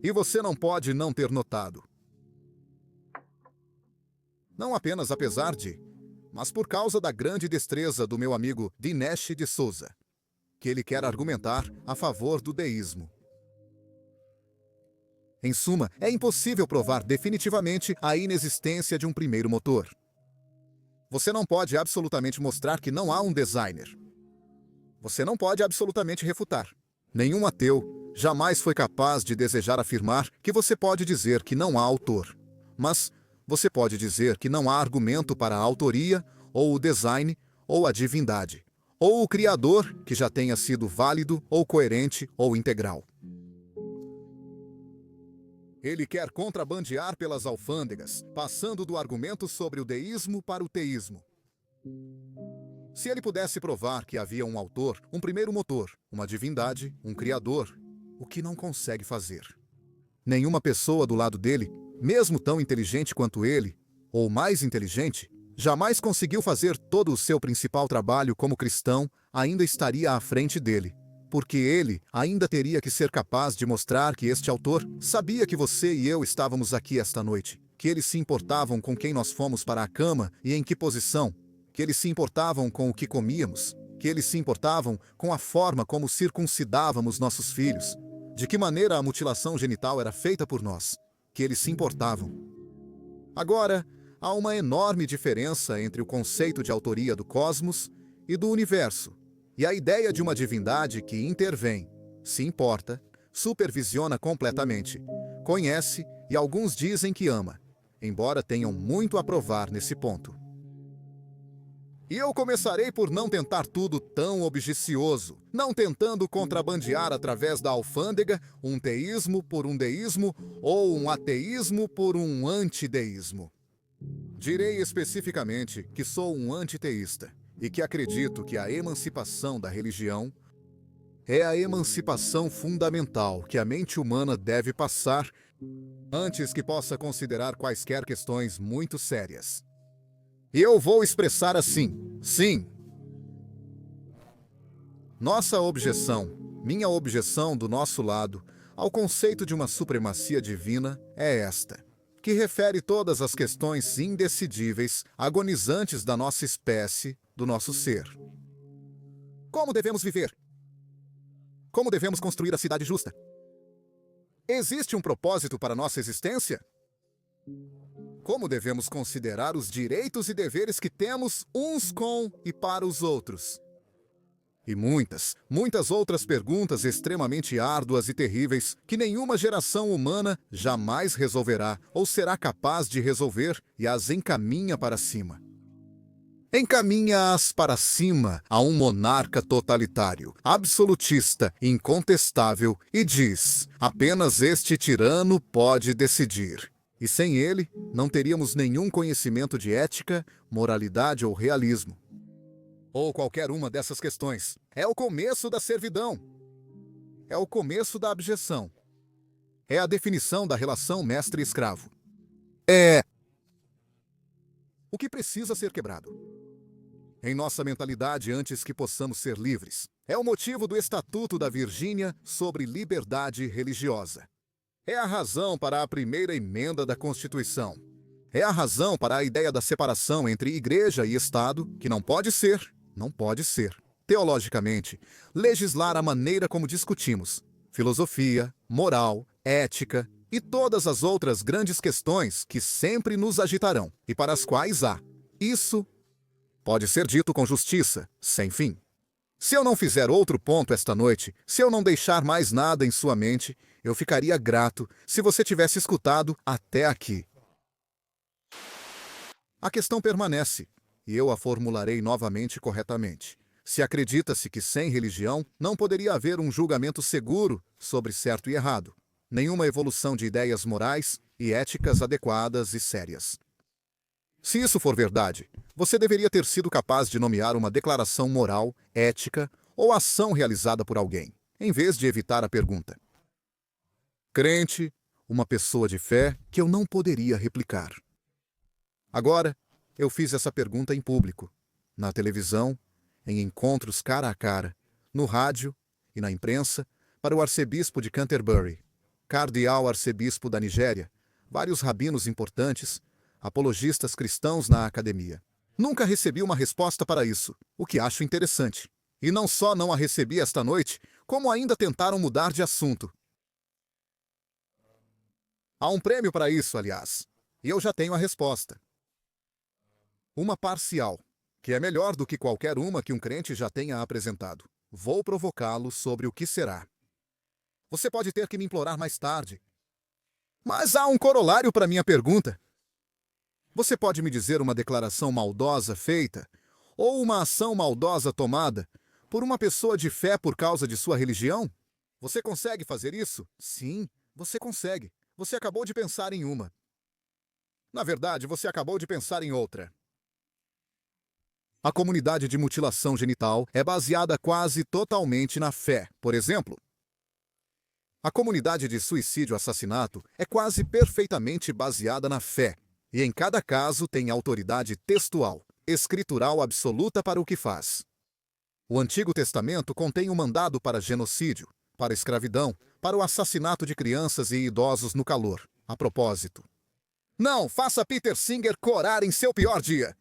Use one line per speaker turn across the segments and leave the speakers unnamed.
E você não pode não ter notado. Não apenas apesar de, mas por causa da grande destreza do meu amigo Dinesh de Souza, que ele quer argumentar a favor do deísmo. Em suma, é impossível provar definitivamente a inexistência de um primeiro motor. Você não pode absolutamente mostrar que não há um designer. Você não pode absolutamente refutar. Nenhum ateu jamais foi capaz de desejar afirmar que você pode dizer que não há autor. Mas você pode dizer que não há argumento para a autoria, ou o design, ou a divindade, ou o criador que já tenha sido válido, ou coerente, ou integral. Ele quer contrabandear pelas alfândegas, passando do argumento sobre o deísmo para o teísmo. Se ele pudesse provar que havia um autor, um primeiro motor, uma divindade, um criador, o que não consegue fazer. Nenhuma pessoa do lado dele, mesmo tão inteligente quanto ele, ou mais inteligente, jamais conseguiu fazer todo o seu principal trabalho como cristão, ainda estaria à frente dele. Porque ele ainda teria que ser capaz de mostrar que este autor sabia que você e eu estávamos aqui esta noite, que eles se importavam com quem nós fomos para a cama e em que posição, que eles se importavam com o que comíamos, que eles se importavam com a forma como circuncidávamos nossos filhos, de que maneira a mutilação genital era feita por nós, que eles se importavam. Agora, há uma enorme diferença entre o conceito de autoria do cosmos e do universo, e a ideia de uma divindade que intervém, se importa, supervisiona completamente, conhece e alguns dizem que ama, embora tenham muito a provar nesse ponto. E eu começarei por não tentar tudo tão objicioso, não tentando contrabandear através da alfândega um teísmo por um deísmo ou um ateísmo por um antideísmo. Direi especificamente que sou um antiteísta e que acredito que a emancipação da religião é a emancipação fundamental que a mente humana deve passar antes que possa considerar quaisquer questões muito sérias. E eu vou expressar assim, sim. Nossa objeção, minha objeção do nosso lado, ao conceito de uma supremacia divina é esta, que refere todas as questões indecidíveis, agonizantes da nossa espécie, do nosso ser. Como devemos viver? Como devemos construir a cidade justa? Existe um propósito para nossa existência? Como devemos considerar os direitos e deveres que temos uns com e para os outros? E muitas outras perguntas extremamente árduas e terríveis que nenhuma geração humana jamais resolverá ou será capaz de resolver e as encaminha para cima. Encaminha-as para cima a um monarca totalitário, absolutista, incontestável e diz: apenas este tirano pode decidir. E sem ele, não teríamos nenhum conhecimento de ética, moralidade ou realismo. Ou qualquer uma dessas questões. É o começo da servidão. É o começo da abjeção. É a definição da relação mestre-escravo. É o que precisa ser quebrado em nossa mentalidade antes que possamos ser livres. É o motivo do Estatuto da Virgínia sobre liberdade religiosa. É a razão para a primeira emenda da Constituição. É a razão para a ideia da separação entre igreja e Estado, que não pode ser, teologicamente, legislar a maneira como discutimos, filosofia, moral, ética e todas as outras grandes questões que sempre nos agitarão e para as quais há. Isso pode ser dito com justiça, sem fim. Se eu não fizer outro ponto esta noite, se eu não deixar mais nada em sua mente, eu ficaria grato se você tivesse escutado até aqui. A questão permanece, e eu a formularei novamente corretamente. Se acredita-se que sem religião não poderia haver um julgamento seguro sobre certo e errado, nenhuma evolução de ideias morais e éticas adequadas e sérias. Se isso for verdade, você deveria ter sido capaz de nomear uma declaração moral, ética ou ação realizada por alguém, em vez de evitar a pergunta. Crente, uma pessoa de fé que eu não poderia replicar. Agora, eu fiz essa pergunta em público, na televisão, em encontros cara a cara, no rádio e na imprensa, para o arcebispo de Canterbury. cardeal arcebispo da Nigéria, vários rabinos importantes, apologistas cristãos na academia. Nunca recebi uma resposta para isso, o que acho interessante. E não só não a recebi esta noite, como ainda tentaram mudar de assunto. Há um prêmio para isso, aliás, e eu já tenho a resposta. Uma parcial, que é melhor do que qualquer uma que um crente já tenha apresentado. Vou provocá-lo sobre o que será. Você pode ter que me implorar mais tarde. Mas há um corolário para minha pergunta. Você pode me dizer uma declaração maldosa feita, ou uma ação maldosa tomada, por uma pessoa de fé por causa de sua religião? Você consegue fazer isso? Sim, você consegue. Você acabou de pensar em uma. Na verdade, você acabou de pensar em outra. A comunidade de mutilação genital é baseada quase totalmente na fé. Por exemplo, a comunidade de suicídio-assassinato é quase perfeitamente baseada na fé, e em cada caso tem autoridade textual, escritural absoluta para o que faz. O Antigo Testamento contém um mandado para genocídio, para escravidão, para o assassinato de crianças e idosos no calor. A propósito, não faça Peter Singer corar em seu pior dia.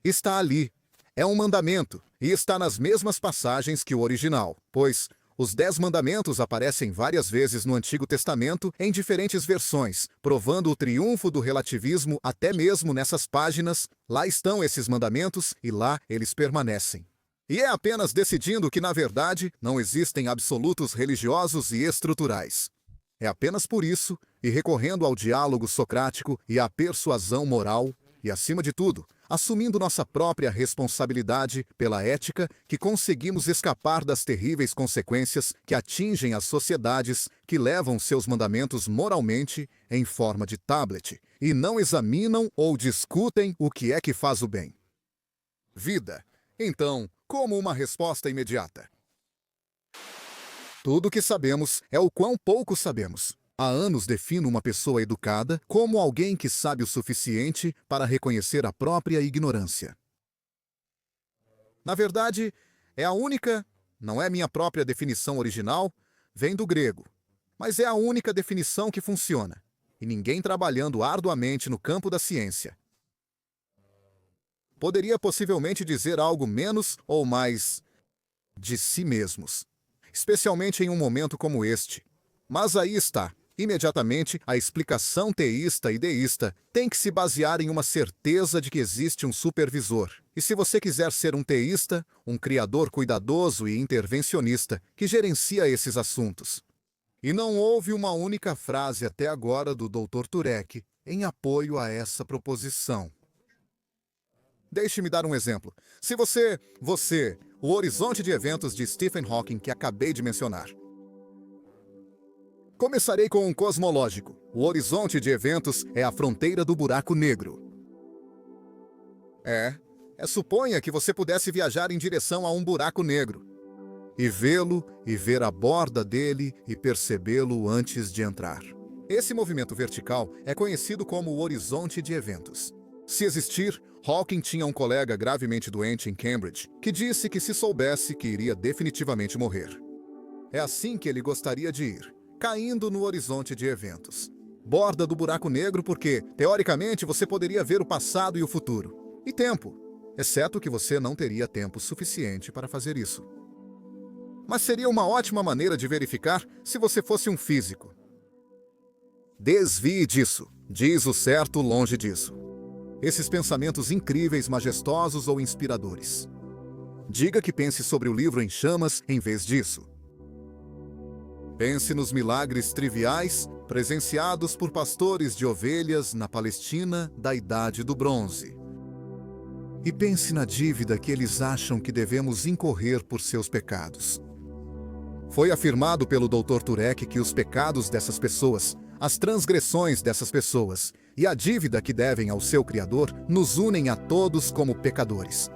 Está ali. É um mandamento, e está nas mesmas passagens que o original, pois os 10 mandamentos aparecem várias vezes no Antigo Testamento em diferentes versões, provando o triunfo do relativismo até mesmo nessas páginas. Lá estão esses mandamentos e lá eles permanecem. E é apenas decidindo que, na verdade, não existem absolutos religiosos e estruturais. É apenas por isso, e recorrendo ao diálogo socrático e à persuasão moral, e, acima de tudo, assumindo nossa própria responsabilidade pela ética, que conseguimos escapar das terríveis consequências que atingem as sociedades que levam seus mandamentos moralmente em forma de tablet e não examinam ou discutem o que é que faz o bem. Vida. Então, como uma resposta imediata. Tudo o que sabemos é o quão pouco sabemos. Há anos defino uma pessoa educada como alguém que sabe o suficiente para reconhecer a própria ignorância. Na verdade, é a única, não é minha própria definição original, vem do grego, mas é a única definição que funciona, e ninguém trabalhando arduamente no campo da ciência poderia possivelmente dizer algo menos ou mais de si mesmos, especialmente em um momento como este. Mas aí está. Imediatamente, a explicação teísta e deísta tem que se basear em uma certeza de que existe um supervisor. E se você quiser ser um teísta, um criador cuidadoso e intervencionista que gerencia esses assuntos. E não houve uma única frase até agora do Dr. Turek em apoio a essa proposição. Deixe-me dar um exemplo. Se o horizonte de eventos de Stephen Hawking que acabei de mencionar. Começarei com um cosmológico. O horizonte de eventos é a fronteira do buraco negro. Suponha que você pudesse viajar em direção a um buraco negro. E vê-lo, e ver a borda dele, e percebê-lo antes de entrar. Esse movimento vertical é conhecido como o horizonte de eventos. Se existir, Hawking tinha um colega gravemente doente em Cambridge que disse que se soubesse que iria definitivamente morrer. É assim que ele gostaria de ir, caindo no horizonte de eventos. Borda do buraco negro porque, teoricamente, você poderia ver o passado e o futuro. E tempo, exceto que você não teria tempo suficiente para fazer isso. Mas seria uma ótima maneira de verificar se você fosse um físico. Desvie disso, diz o certo longe disso. Esses pensamentos incríveis, majestosos ou inspiradores. Diga que pense sobre o livro em chamas em vez disso. Pense nos milagres triviais presenciados por pastores de ovelhas na Palestina da Idade do Bronze. E pense na dívida que eles acham que devemos incorrer por seus pecados. Foi afirmado pelo Dr. Turek que os pecados dessas pessoas, as transgressões dessas pessoas e a dívida que devem ao seu Criador nos unem a todos como pecadores.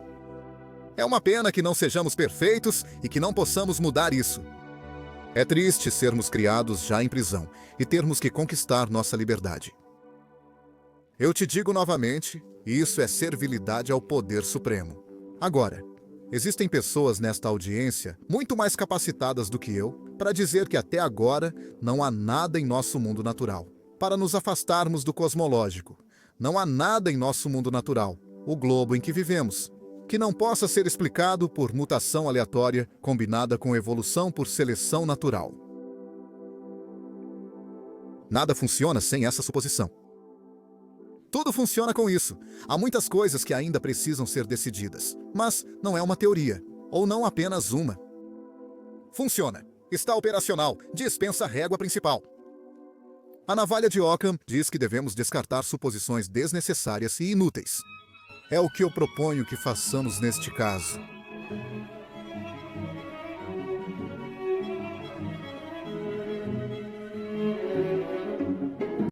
É uma pena que não sejamos perfeitos e que não possamos mudar isso. É triste sermos criados já em prisão e termos que conquistar nossa liberdade. Eu te digo novamente, isso é servilidade ao poder supremo. Agora, existem pessoas nesta audiência muito mais capacitadas do que eu para dizer que até agora não há nada em nosso mundo natural, para nos afastarmos do cosmológico. Não há nada em nosso mundo natural, o globo em que vivemos, que não possa ser explicado por mutação aleatória combinada com evolução por seleção natural. Nada funciona sem essa suposição. Tudo funciona com isso. Há muitas coisas que ainda precisam ser decididas, mas não é uma teoria, ou não apenas uma. Funciona. Está operacional. Dispensa a régua principal. A navalha de Occam diz que devemos descartar suposições desnecessárias e inúteis. É o que eu proponho que façamos neste caso.